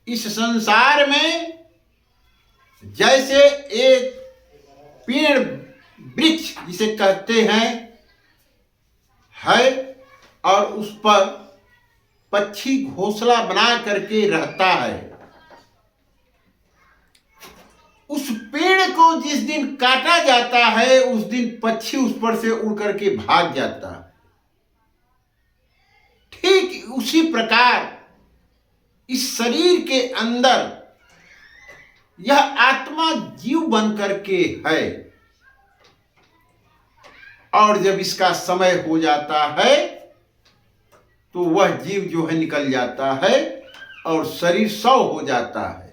इस संसार में जैसे एक पेड़ वृक्ष जिसे कहते हैं है और उस पर पक्षी घोंसला बना करके रहता है, उस पेड़ को जिस दिन काटा जाता है उस दिन पक्षी उस पर से उड़ करके भाग जाता है। ठीक उसी प्रकार इस शरीर के अंदर यह आत्मा जीव बन करके है, और जब इसका समय हो जाता है तो वह जीव जो है निकल जाता है और शरीर सौ हो जाता है।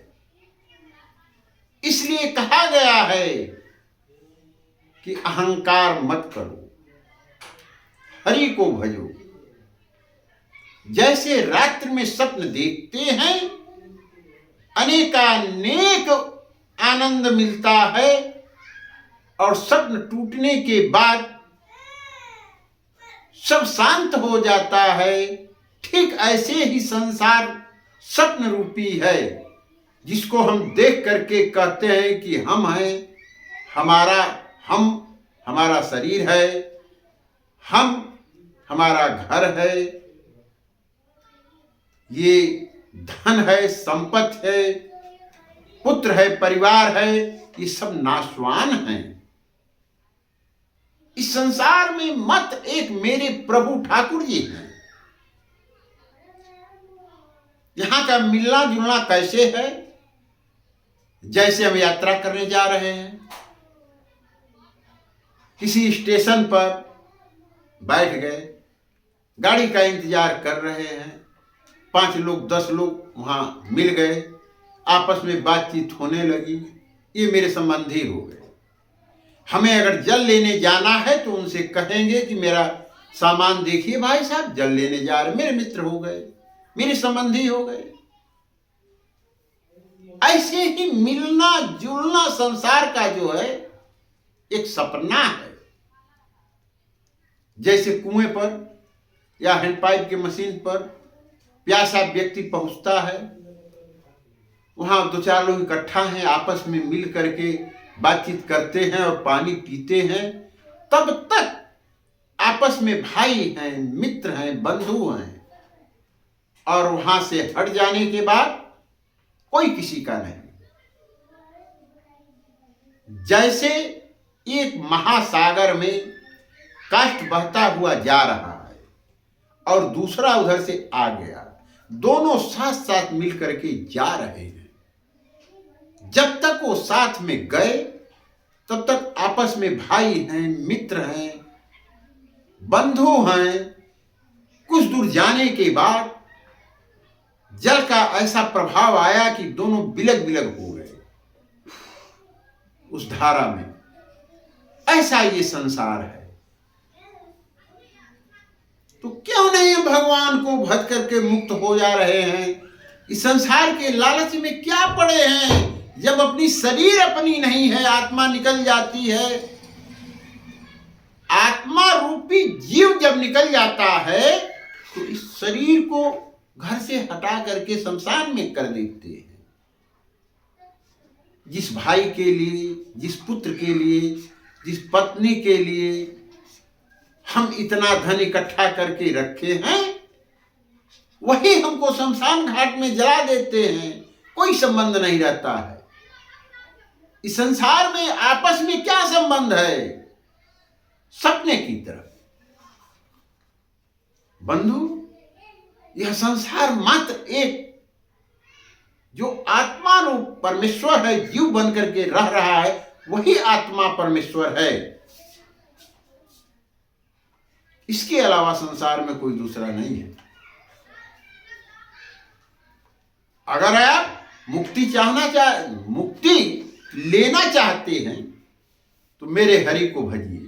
इसलिए कहा गया है कि अहंकार मत करो, हरि को भजो। जैसे रात्रि में स्वप्न देखते हैं, अनेकानेक आनंद मिलता है और स्वप्न टूटने के बाद सब शांत हो जाता है, ठीक ऐसे ही संसार स्वप्न रूपी है जिसको हम देख करके कहते हैं कि हम हैं, हमारा शरीर है, हमारा घर है, ये धन है, संपत्ति है, पुत्र है, परिवार है, ये सब नाशवान हैं। इस संसार में मत एक मेरे प्रभु ठाकुर जी हैं। यहां का मिलना जुलना कैसे है? जैसे हम यात्रा करने जा रहे हैं, किसी स्टेशन पर बैठ गए, गाड़ी का इंतजार कर रहे हैं, 5 लोग 10 लोग वहां मिल गए, आपस में बातचीत होने लगी, ये मेरे संबंधी हो गए। हमें अगर जल लेने जाना है तो उनसे कहेंगे कि मेरा सामान देखिए भाई साहब, जल लेने जा रहे, मेरे मित्र हो गए, मेरे संबंधी हो गए। ऐसे ही मिलना जुलना संसार का जो है एक सपना है। जैसे कुएं पर या हैंडपाइप की मशीन पर प्यासा व्यक्ति पहुंचता है, वहां 2-4 लोग इकट्ठा हैं, आपस में मिल करके बातचीत करते हैं और पानी पीते हैं, तब तक आपस में भाई हैं, मित्र हैं, बंधु हैं। और वहां से हट जाने के बाद कोई किसी का नहीं। जैसे एक महासागर में काष्ठ बहता हुआ जा रहा है और दूसरा उधर से आ गया, दोनों साथ साथ मिल करके जा रहे हैं। जब तक वो साथ में गए तब तक आपस में भाई हैं, मित्र हैं, बंधु हैं। कुछ दूर जाने के बाद जल का ऐसा प्रभाव आया कि दोनों बिलग बिलग हो गए उस धारा में। ऐसा ये संसार है। तो क्यों नहीं भगवान को भज करके मुक्त हो जा रहे हैं? इस संसार के लालच में क्या पड़े हैं? जब अपनी शरीर अपनी नहीं है, आत्मा निकल जाती है, आत्मा रूपी जीव जब निकल जाता है तो इस शरीर को घर से हटा करके शमशान में कर देते हैं। जिस भाई के लिए, जिस पुत्र के लिए, जिस पत्नी के लिए हम इतना धन इकट्ठा करके रखे हैं, वही हमको शमशान घाट में जला देते हैं। कोई संबंध नहीं रहता है। इस संसार में आपस में क्या संबंध है? सपने की तरह। बंधु, यह संसार मात्र एक जो आत्मा रूप परमेश्वर है, जीव बन करके रह रहा है, वही आत्मा परमेश्वर है। इसके अलावा संसार में कोई दूसरा नहीं है। अगर आप मुक्ति लेना चाहते हैं तो मेरे हरि को भजिए।